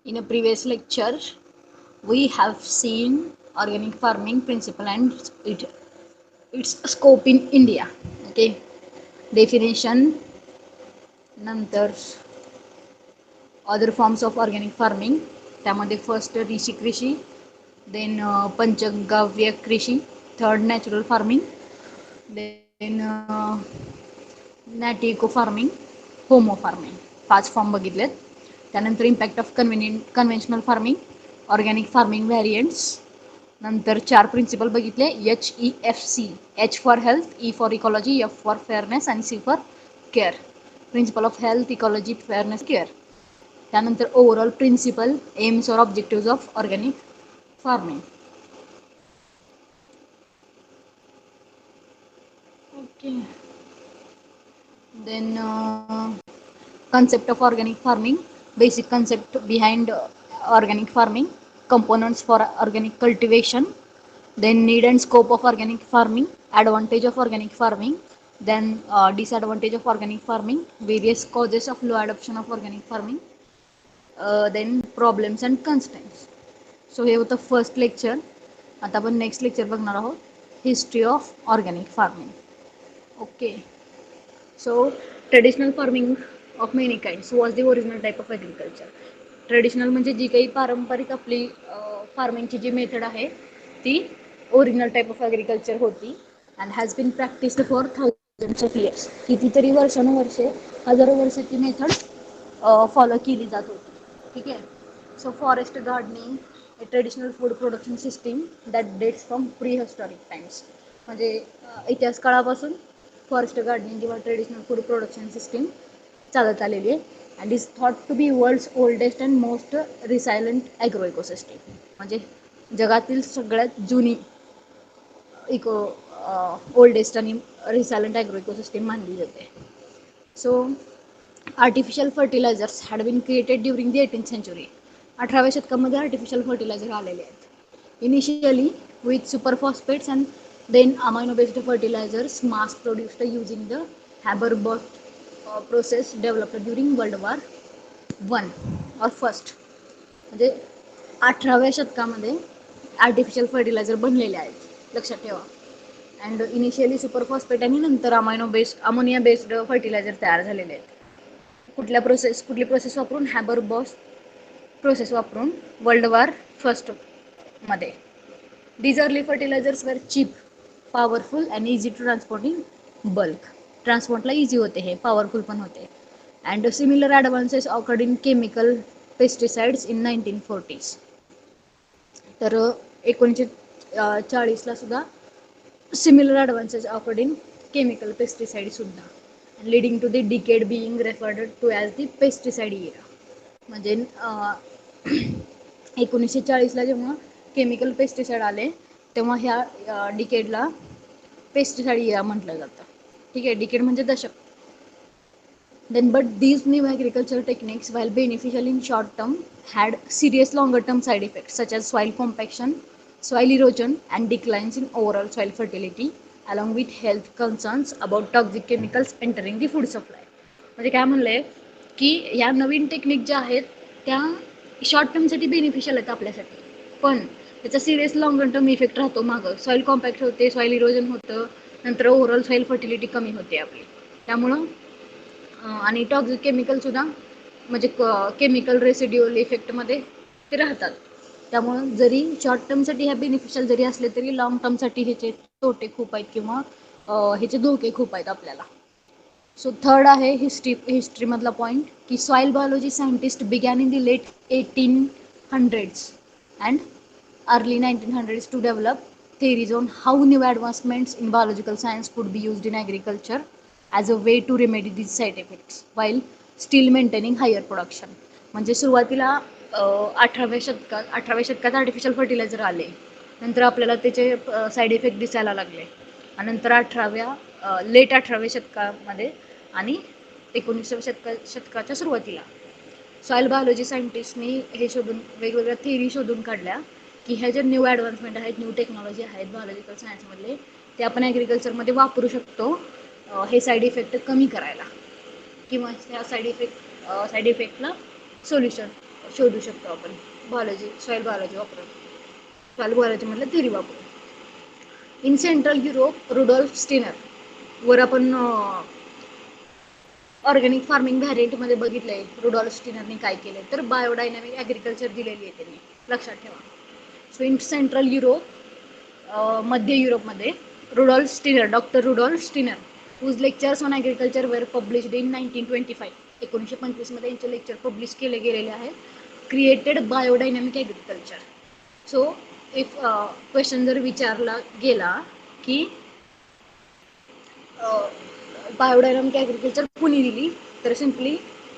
In a previous lecture, we have seen organic farming principle and its scope in India. Okay, definition, नंतर other forms of organic farming. त्यामध्ये first ऋषी कृषी, then पंचगव्य कृषी, third natural farming, then नॅटी eco farming, होमो farming, 5 form बघितलेत. त्यानंतर impact of conventional farming, organic farming variants, नंतर 4 प्रिन्सिपल बघितले, HEFC, H for health, E for ecology, F for fairness आणि C for care. Principle of health, ecology, fairness, care. त्यानंतर overall principle, aims और objective of organic farming. Okay, then concept of organic farming, basic concept behind organic farming, components for organic cultivation, then need and scope of organic farming, advantage of organic farming, then disadvantage of organic farming, various causes of low adoption of organic farming, then problems and constraints. So हे होतं first lecture. आता आपण next lecture बघणार आहोत, history of organic farming. Okay, so traditional farming of many kinds was the original type of agriculture. Traditional म्हणजे जी काही पारंपरिक आपली फार्मिंगची जी मेथड आहे ती ओरिजिनल टाईप ऑफ ॲग्रिकल्चर होती and has been practised for thousands of years. कितीतरी वर्षानुवर्षे, हजारो वर्ष ती मेथड फॉलो केली जात होती. ठीक आहे. So forest gardening, a traditional food production system that dates from prehistoric times. म्हणजे इतिहास काळापासून फॉरेस्ट गार्डनिंग किंवा ट्रेडिशनल फूड प्रोडक्शन सिस्टीम चालत आलेली आहे and is thought to be world's oldest and most resilient agro ecosystem. म्हणजे जगातील सगळ्यात जुनी इको ओल्डेस्ट आणि रिसायलंट ॲग्रो इकोसिस्टीम मानली जाते. So artificial fertilizers had been created during the 18th century. 18व्या शतकामध्ये आर्टिफिशियल फर्टिलायझर आलेले आहेत. Initially with super phosphates and then amino based fertilizers mass produced using the Haber Bosch process developed during world war 1 और first. म्हणजे 18व्या शतकामध्ये artificial fertiliser बनलेले आहेत, लक्षात ठेवा. अँड इनिशियली सुपर फॉस्फेट आणि नंतर अमोनिया बेस्ड फर्टिलायझर तयार झालेले आहेत. कुठली प्रोसेस वापरून? हॅबरबॉस प्रोसेस वापरून वर्ल्ड वॉर फर्स्टमध्ये. These early fertilizers were cheap, powerful and easy to transport in bulk. ट्रान्सपोर्टला इझी होते, हे पॉवरफुल पण होते. And similar advances occurred in chemical pesticides in 1940s. तर 1940ला सुद्धा similar advances occurred in chemical pesticide सुद्धा, leading to the decade being referred to as the pesticide era. म्हणजे 1940ला जेव्हा केमिकल पेस्टिसाइड आले तेव्हा ह्या डिकेडला पेस्टिसाइड इरा म्हटलं जातं. ठीक आहे, डिकेड म्हणजे दशक. Then, but these new agricultural techniques, while beneficial in short term, had serious longer term side effects such as soil compaction, soil erosion, and declines in overall soil fertility, along with health concerns about toxic chemicals entering the food supply. म्हणजे काय म्हणलंय की या नवीन technique ज्या आहेत त्या short टर्मसाठी beneficial आहेत आपल्यासाठी, पण त्याचा सिरियस लॉंगर टर्म इफेक्ट राहतो मागं. सॉईल कॉम्पॅक्ट होते, सॉईल इरोजन होतं, नंतर ओव्हरऑल सॉईल फर्टिलिटी कमी होते आपली. त्यामुळं आणि टॉक्सिक केमिकलसुद्धा म्हणजे केमिकल रेसिड्युअल इफेक्टमध्ये ते राहतात. त्यामुळं जरी शॉर्ट टर्मसाठी ह्या बेनिफिशियल जरी असले तरी लॉंग टर्मसाठी ह्याचे तोटे खूप आहेत किंवा ह्याचे धोके खूप आहेत आपल्याला. सो थर्ड आहे हिस्ट्रीमधला पॉईंट की soil biology scientist began in the late 1800s and early 1900s to develop theories on how new advancements in biological science could be used in agriculture as a way to remedy these side effects while still maintaining higher production. म्हणजे सुरुवातीला 18व्या शतकात artificial fertiliser आले, नंतर आपल्याला त्याचे side effect दिसायला लागले आणि नंतर लेट 18व्या शतकामध्ये आणि 19व्या शतकाच्या सुरुवातीला सॉईल बायोलॉजी सायंटिस्टनी हे शोधून वेगवेगळ्या थिअरी शोधून काढल्या की ह्या ज्या न्यू ॲडव्हान्समेंट आहेत, न्यू टेक्नॉलॉजी आहेत बायोलॉजिकल सायन्समधले, ते आपण ॲग्रिकल्चरमध्ये वापरू शकतो हे साईड इफेक्ट कमी करायला किंवा ह्या साईड इफेक्टला शोधू शकतो आपण बायोलॉजी, सॉईल बायोलॉजी वापरून, सॉईल बायोलॉजी मधलं थिअरी वापरून. इन सेंट्रल युरोप रुडॉल्फ स्टिनर वर आपण ऑर्गॅनिक फार्मिंग व्हॅरियंटमध्ये बघितलंय रुडॉल्फ स्टिनरने काय केलंय, तर बायोडायनॅमिक ॲग्रिकल्चर दिलेली आहे त्यांनी, लक्षात ठेवा. सो इन सेंट्रल युरोप, मध्य युरोपमध्ये Rudolf Steiner, doctor Rudolf Steiner whose lectures on agriculture were published in 1925, 1925 मध्ये यांचे लेक्चर पब्लिश केले गेलेले आहे, created biodynamic agriculture. So if question जर विचारला गेला की बायोडायनॅमिक ॲग्रिकल्चर कुणी दिली, तर सिम्पली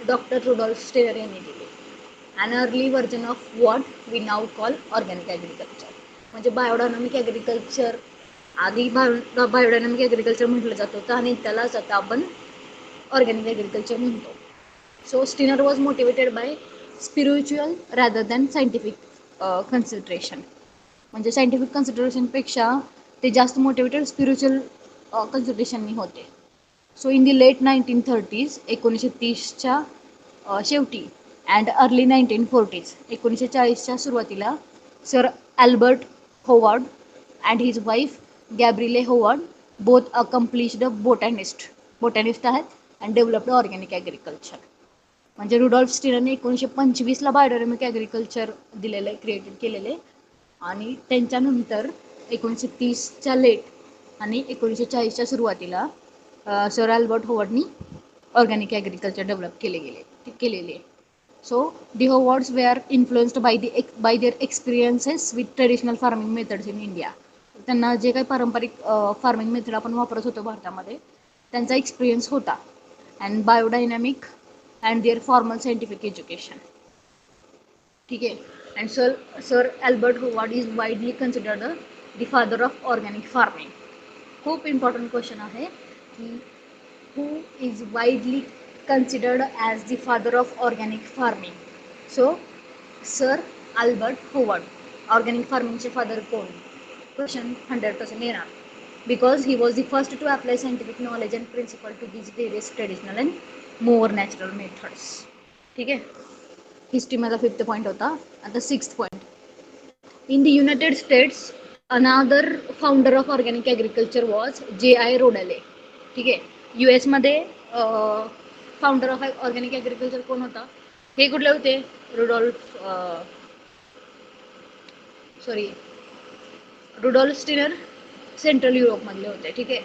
डॉक्टर रुडॉल्फ स्टिनर यांनी दिली. An early version of what we now call organic agriculture. म्हणजे बायोडायनॅमिक ॲग्रिकल्चर आधी बायोडायनॅमिक ॲग्रिकल्चर म्हटलं जात होतं आणि त्यालाच आता आपण ऑर्गॅनिक ॲग्रिकल्चर म्हणतो. So Steiner was motivated by spiritual rather than scientific consideration. म्हणजे सायंटिफिक कन्सिडरेशनपेक्षा ते जास्त मोटिवेटेड स्पिरिच्युअल कन्सिडरेशननी होते. So in the late 1930s, 1930च्या शेवटी, अँड अर्ली 1940s, 1940च्या सुरुवातीला, sir Albert Howard and his wife Gabrielle Howard both accomplished botanist आहेत अँड डेव्हलप्ड ऑर्गॅनिक ॲग्रिकल्चर. म्हणजे रुडॉल्फ स्टिनरने 1925ला बायोडायनॅमिक ॲग्रिकल्चर दिलेलं आहे, क्रिएटेड केलेले, आणि त्यांच्यानंतर 1930च्या लेट आणि 1940च्या सुरुवातीला सर ॲल्बर्ट होवार्डनी ऑर्गॅनिक ॲग्रिकल्चर डेव्हलप केलेले आहे. So the Howards were influenced by their experiences with traditional farming methods in India. त्यांना जे काही पारंपरिक फार्मिंग मेथड आपण वापरत होतो भारतामध्ये, त्यांचा एक्सपिरियन्स होता, and biodynamic and their formal scientific education. ठीक आहे. And sir Albert Howard is widely considered the father of organic farming. खूप इम्पॉर्टंट क्वेश्चन आहे की who is widely considered as the father of organic farming. So sir Albert Howard, organic फार्मिंगचे father कोण? Question 100% येणार, because he was the first to apply scientific knowledge and principle to this various traditional and more natural methods. ठीक आहे. History माझा 5th point होता. आता 6th point. In the United States another founder of organic agriculture was J.I. Rodale. ठीक आहे. US मध्ये founder of organic agriculture कोण होता? हे कुठले होते? रुडॉल्फ स्टिनर सेंट्रल युरोपमधले होते. ठीक आहे.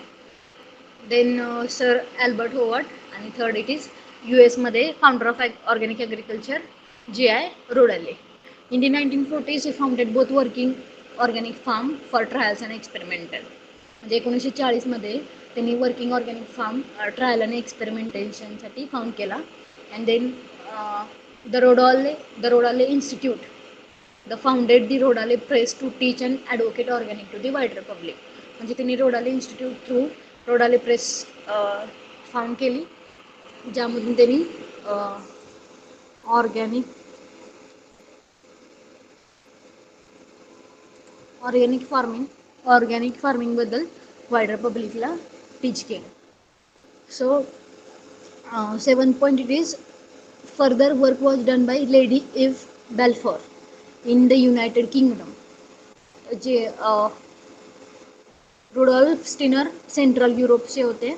देन सर ॲल्बर्ट होवार्ड, आणि थर्ड इट इज US मध्ये founder of organic agriculture J.I. Rodale. In the 1940s he founded both working organic farm for trials and experimental. म्हणजे 1940 मध्ये त्यांनी वर्किंग ऑर्गॅनिक फार्म ट्रायल आणि एक्सपेरिमेंटेशनसाठी found केला. And then the Rodale Institute the founded the Rodale Press to teach and advocate organic to the wider public. म्हणजे त्यांनी Rodale Institute through रोडाले press found केली, ज्यामधून त्यांनी ऑर्गॅनिक फार्मिंगबद्दल वायडर पब्लिकला टीच केलं. So 7th point it is further work was done by Lady Eve Balfour in the United Kingdom. जे Rudolf Steiner central युरोपचे होते,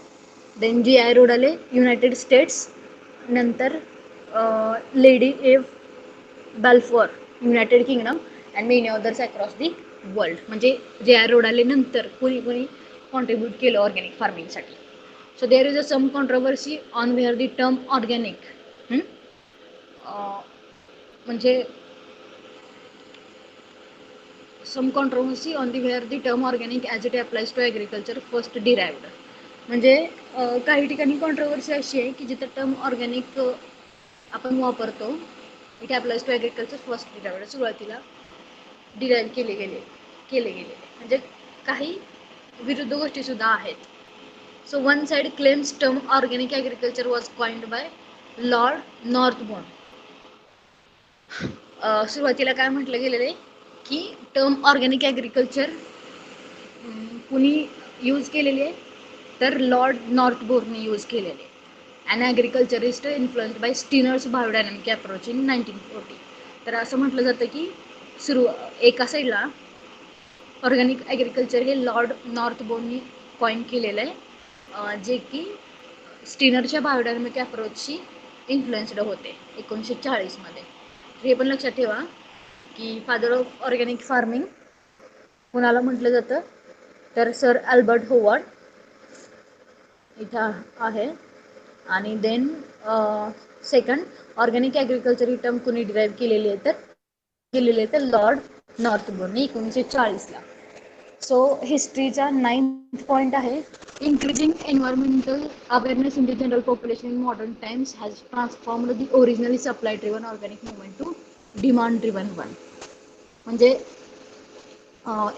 then J.I. Rodale United States, नंतर Lady Eve Balfour United Kingdom, and many others across the world. म्हणजे J.I. Rodale नंतर कोणी contribute केलं organic फार्मिंगसाठी. So there is a some controversy on where the term organic, म्हणजे some controversy on the where the term organic as it applies to agriculture first derived. म्हणजे काही ठिकाणी controversy अशी आहे की जिथं टर्म ऑर्गॅनिक आपण वापरतो, it applies to agriculture first derived, सुरुवातीला डिराइव्ह केले गेले. म्हणजे काही विरुद्ध गोष्टी सुद्धा आहेत. So one side claims term organic agriculture was coined by Lord Northbourne. सुरुवातीला काय म्हटलं गेलेलं आहे की टर्म ऑर्गॅनिक ॲग्रिकल्चर कुणी यूज केलेली आहे, तर लॉर्ड नॉर्थबोर्नने यूज केलेले आहे. And agriculturist influenced by Steiner's biodynamic approach in 1940. तर असं म्हटलं जातं की एका साईडला ऑर्गॅनिक ॲग्रिकल्चर हे लॉर्ड नॉर्थबोर्ननी कॉइन केलेलं आहे, जे की स्टीनरच्या बायोडायनमिक अप्रोचशी इन्फ्लुएन्स्ड होते 1940मध्ये. हे पण लक्षात ठेवा की फादर ऑफ ऑर्गॅनिक फार्मिंग कुणाला म्हटलं जातं, तर सर अल्बर्ट होवर्ड इथं आहे. आणि देन सेकंड ऑर्गॅनिक ॲग्रिकल्चर ही टर्म कुणी डिराईव्ह केलेली आहे तर लॉर्ड नॉर्थबोर्न 1940ला. सो हिस्ट्रीचा 9th पॉईंट आहे, increasing environmental awareness in the general population in modern times has transformed the originally supply driven organic movement to demand driven one. म्हणजे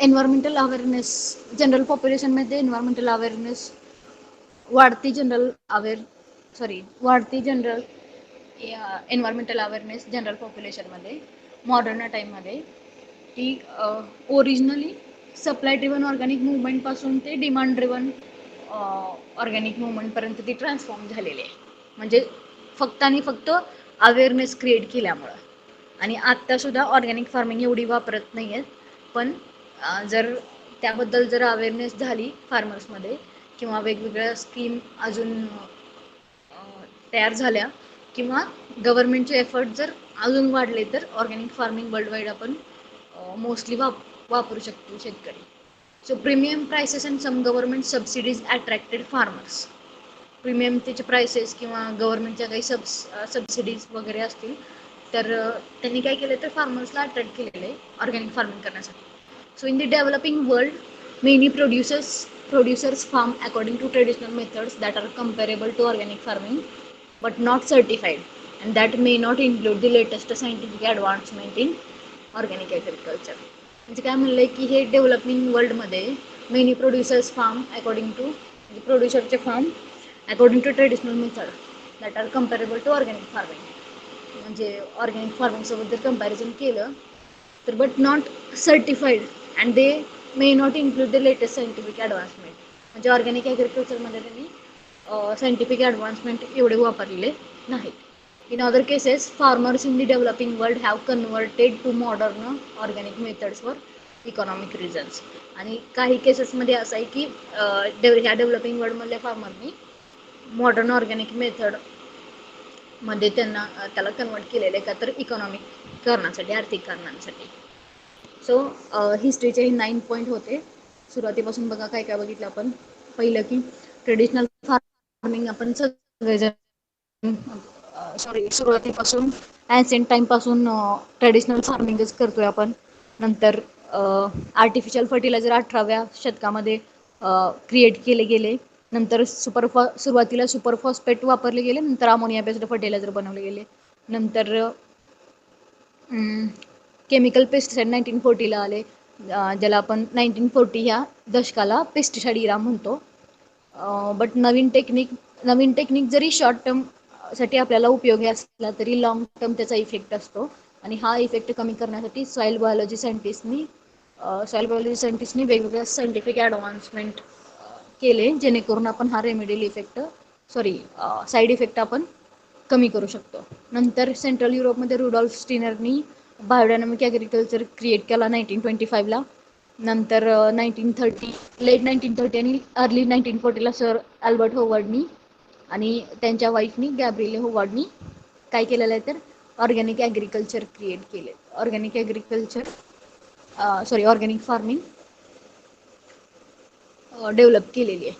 environmental awareness, general पॉप्युलेशनमध्ये environmental awareness वाढती general environmental awareness general पॉप्युलेशनमध्ये modern टाईममध्ये ती originally supply driven organic मुवमेंटपासून ते demand driven organic मुवमेंटपर्यंत ती transform झालेली आहे. म्हणजे फक्त आणि फक्त अवेअरनेस क्रिएट केल्यामुळं. आणि आत्तासुद्धा ऑर्गॅनिक फार्मिंग एवढी वापरत नाही आहेत, पण जर त्याबद्दल जर अवेअरनेस झाली फार्मर्समध्ये किंवा वेगवेगळ्या स्कीम अजून तयार झाल्या किंवा गव्हर्नमेंटचे एफर्ट जर अजून वाढले तर ऑर्गॅनिक फार्मिंग वर्ल्ड वाईड आपण मोस्टली वापरू शकतो शेतकरी. So premium prices and some government subsidies attracted farmers. Premium त्याचे प्राइसेस किंवा गव्हर्नमेंटच्या काही सबसिडीज वगैरे असतील तर त्यांनी काय केलं तर फार्मर्सला अट्रॅक्ट केलेलं आहे ऑर्गॅनिक फार्मिंग करण्यासाठी. So in the developing world many producers farm according to traditional methods that are comparable to organic farming but not certified, and that may not include the latest scientific advancement in organic agriculture. म्हणजे काय म्हणलं आहे की हे developing वर्ल्डमध्ये many producers farm according to, प्रोड्युसरचे farm according to traditional method that are comparable to organic farming. म्हणजे organic फार्मिंगसोबत जर कंपॅरिझन केलं तर but not certified and they may not include the latest scientific advancement. म्हणजे organic ॲग्रिकल्चरमध्ये त्यांनी scientific advancement एवढे वापरलेले नाहीत. In other cases, farmers in the developing world have converted to modern organic methods for economic reasons. आणि काही केसेसमध्ये असं आहे की ह्या डेव्हलपिंग वर्ल्डमधल्या फार्मरनी मॉडर्न ऑर्गॅनिक मेथडमध्ये त्याला कन्वर्ट केलेलं आहे का तर इकॉनॉमिक कारणासाठी, आर्थिक कारणांसाठी. सो हिस्ट्रीचे हे 9 पॉईंट होते. सुरुवातीपासून बघा काय काय बघितलं आपण. पहिलं की ट्रेडिशनल फार्मिंग आपण सगळेजण सुरुवातीपासून ॲन्शियंट टाईमपासून ट्रेडिशनल फार्मिंगच करतोय आपण. नंतर आर्टिफिशियल फर्टिलायझर 18व्या शतकामध्ये क्रिएट केले गेले. नंतर सुरुवातीला सुपरफॉस्फेट वापरले गेले, नंतर अमोनिया बेस्ड फर्टिलायझर बनवले गेले. नंतर केमिकल पेस्टिसाईड 1940ला आले, ज्याला आपण 1940 ह्या दशकाला पेस्टिसाईड इरा म्हणतो. बट नवीन टेक्निक जरी शॉर्ट टर्म साठी आपल्याला उपयोगी असला तरी लॉंग टर्म त्याचा इफेक्ट असतो. आणि हा इफेक्ट कमी करण्यासाठी सॉईल बायोलॉजी सायंटिस्टनी वेगवेगळ्या सायंटिफिक ॲडव्हान्समेंट केले, जेणेकरून आपण हा रेमेडियल इफेक्ट साईड इफेक्ट आपण कमी करू शकतो. नंतर सेंट्रल युरोपमध्ये रुडॉल्फ स्टीनरनी बायोडायनॅमिक ॲग्रिकल्चर क्रिएट केला 1925ला. नंतर लेट 1930 आणि अर्ली 1940ला सर अल्बर्ट होवर्डनी आणि त्यांच्या वाईफनी गॅब्रिएले होवर्डनी काय केलेलं आहे तर ऑर्गॅनिक ॲग्रिकल्चर क्रिएट केले. ऑर्गॅनिक फार्मिंग डेव्हलप केलेली आहे.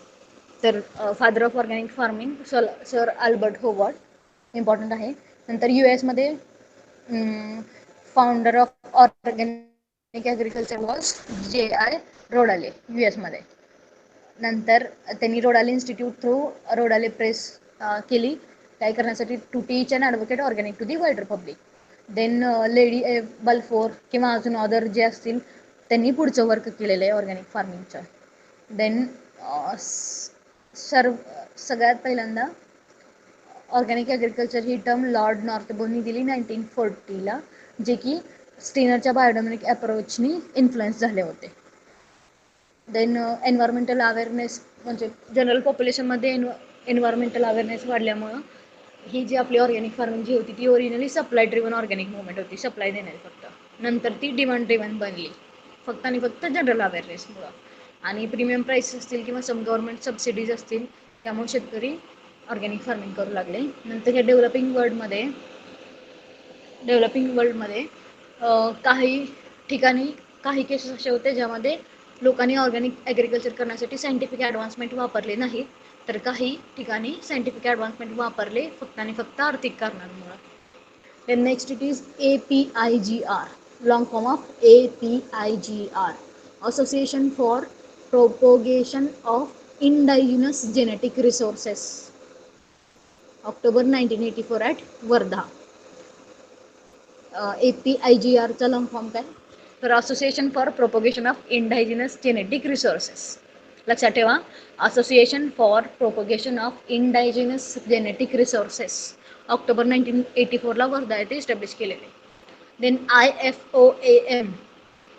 तर father of organic farming sir Albert hovered important आहे. नंतर US मध्ये founder of organic agriculture was J.I. रोडाले US मध्ये. नंतर त्यांनी रोडाले इन्स्टिट्यूट थ्रू रोडाले प्रेस केली काय करण्यासाठी to teach and advocate organic to the wider public. Then Lady Balfour किंवा अजून अदर जे असतील त्यांनी पुढचं वर्क केलेलं आहे ऑर्गॅनिक फार्मिंगचं. देन सगळ्यात पहिल्यांदा ऑर्गॅनिक ॲग्रिकल्चर ही टर्म लॉर्ड नॉर्थबोर्ननी दिली 1940ला, जे की स्टीनरच्या बायोडायनॅमिक अप्रोचनी इन्फ्लुएन्स झाले होते. देन एन्व्हायरमेंटल अवेअरनेस म्हणजे जनरल पॉप्युलेशनमध्ये एन्व्हायरमेंटल अवेअरनेस वाढल्यामुळं ही जी आपली ऑर्गॅनिक फार्मिंग जी होती ती originally supply driven organic movement होती, सप्लाय देणारी फक्त. नंतर ती डिमांड ड्रिव्हन बनली फक्त आणि फक्त जनरल अवेअरनेसमुळं. आणि प्रीमियम प्राईस असतील किंवा सम गव्हर्नमेंट सबसिडीज असतील त्यामुळे शेतकरी ऑर्गॅनिक फार्मिंग करू लागले. नंतर या डेव्हलपिंग वर्ल्डमध्ये काही ठिकाणी काही केसेस असे होते ज्यामध्ये लोकांनी ऑर्गॅनिक ॲग्रिकल्चर करण्यासाठी सायंटिफिक ॲडव्हान्समेंट वापरले नाही, तर काही ठिकाणी सायंटिफिक ॲडव्हान्समेंट वापरले फक्त आणि फक्त आर्थिक कारणांमुळे. Then next it is APIGR, long form of APIGR, Association for Propagation of Indigenous Genetic Resources, October 1984 at Wardha. APIGR चा लॉंग फॉर्म काय, तर association for propagation of indigenous genetic resources. लक्षात ठेवा, association for propagation of indigenous genetic resources, October 1984ला वर्धा येथे establish केलेले. Then IFOAM,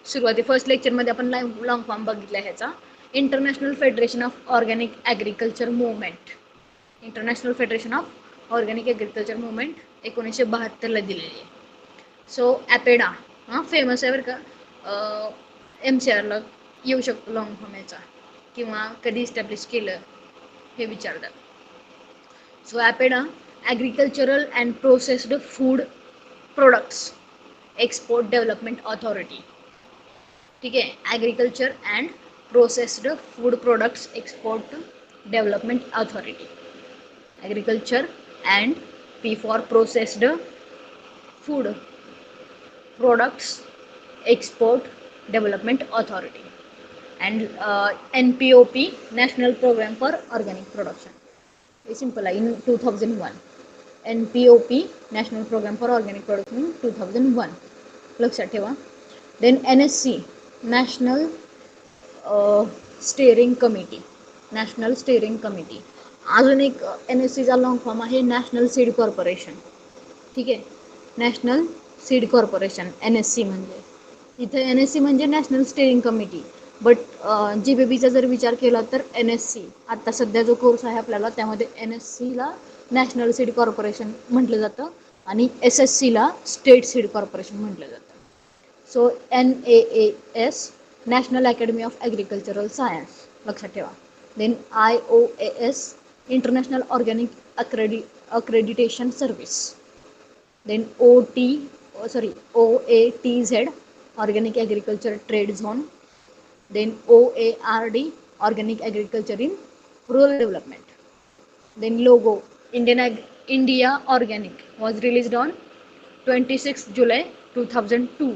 सुरुवाती first लेक्चरमध्ये आपण लॉंग फॉर्म बघितला ह्याचा, international federation of organic agriculture movement. International federation of organic agriculture movement 1972ला दिलेली आहे. सो ॲपेडा फेमस आहे बरं का, MCRला येऊ शकतो लॉंग फॉर्म याचा, किंवा कधी इस्टॅब्लिश केलं हे विचारतात. So APEDA agricultural and processed food products export development authority. ठीक आहे, agriculture and processed food products export development authority. Agriculture and P for processed food products export development authority. And NPOP, national programme for organic production. हे simple आहे, in 2001. NPOP, national programme for organic production in 2001, लक्षात ठेवा. Then NSC, national steering committee. National steering committee. अजून एक NSCचा long form आहे national seed corporation. ठीक आहे, नॅशनल सीड कॉर्पोरेशन NSC म्हणजे. इथे NSC म्हणजे नॅशनल स्टेअरिंग कमिटी, बट GBBचा जर विचार केला तर NSC, आता सध्या जो कोर्स आहे आपल्याला त्यामध्ये NSCला नॅशनल सीड कॉर्पोरेशन म्हटलं जातं आणि SSCला स्टेट सीड कॉर्पोरेशन म्हटलं जातं. So NAAS, national academy of agricultural science, लक्षात ठेवा. Then IOAS, international organic accreditation service. Then OATZ, organic agriculture trade zone. Then OARD, organic agriculture in rural development. Then logo, India organic was released on 26 July 2002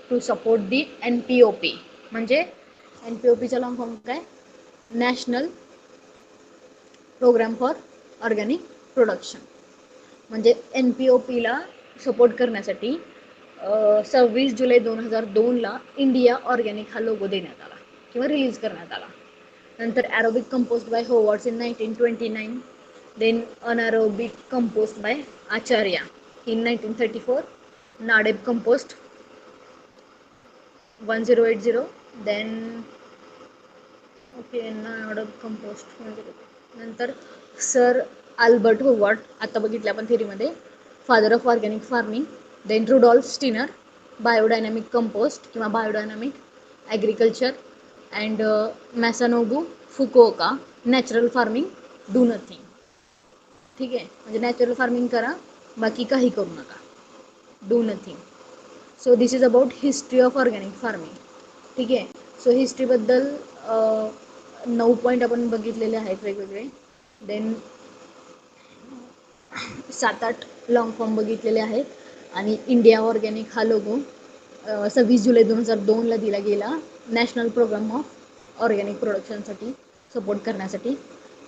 to support the NPOP. म्हणजे NPOPचा long form काय, national programme for organic production. म्हणजे NPOPला support करण्यासाठी 26 जुलै 2002ला India organic हा logo देण्यात आला किंवा रिलीज करण्यात आला. नंतर aerobic compost by Howard's in 1929. Then anaerobic compost by Acharya in 1934. NADEP compost 1080. Then NADEP compost 1080. नंतर सर अल्बर्ट होवर्ड, आता बघितलं आपण थेरीमध्ये, father of organic farming. Then Rudolf Steiner, biodynamic compost किंवा biodynamic agriculture. And Masanobu Fukuoka, natural farming do nothing. ठीक आहे, म्हणजे natural farming करा, बाकी काही करू नका, do nothing. So this is about history of organic farming. ठीक आहे, सो हिस्ट्रीबद्दल 9 पॉईंट आपण बघितलेले आहेत वेगवेगळे. देन 7-8 लॉंग फॉर्म बघितलेले आहेत. आणि इंडिया ऑर्गॅनिक हा लोगो 26 जुलै 2002ला दिला गेला नॅशनल प्रोग्राम ऑफ ऑर्गॅनिक प्रोडक्शनसाठी सपोर्ट करण्यासाठी.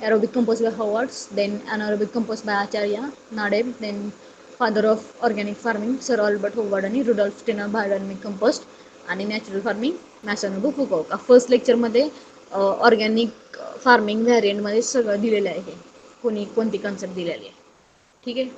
Aerobic compost by Howard's. Then anaerobic compost by Acharya, NADEP. Then father of organic farming sir Albert Howard आणि रुडॉल्फ स्टिनर, बायोडायनॅमिक कंपोस्ट. आणि natural farming Masanobu Fukuoka. First लेक्चरमध्ये organic farming व्हॅरियंटमध्ये सगळं दिलेलं आहे, कोणती कन्सेप्ट दिलेली आहे. ठीक आहे.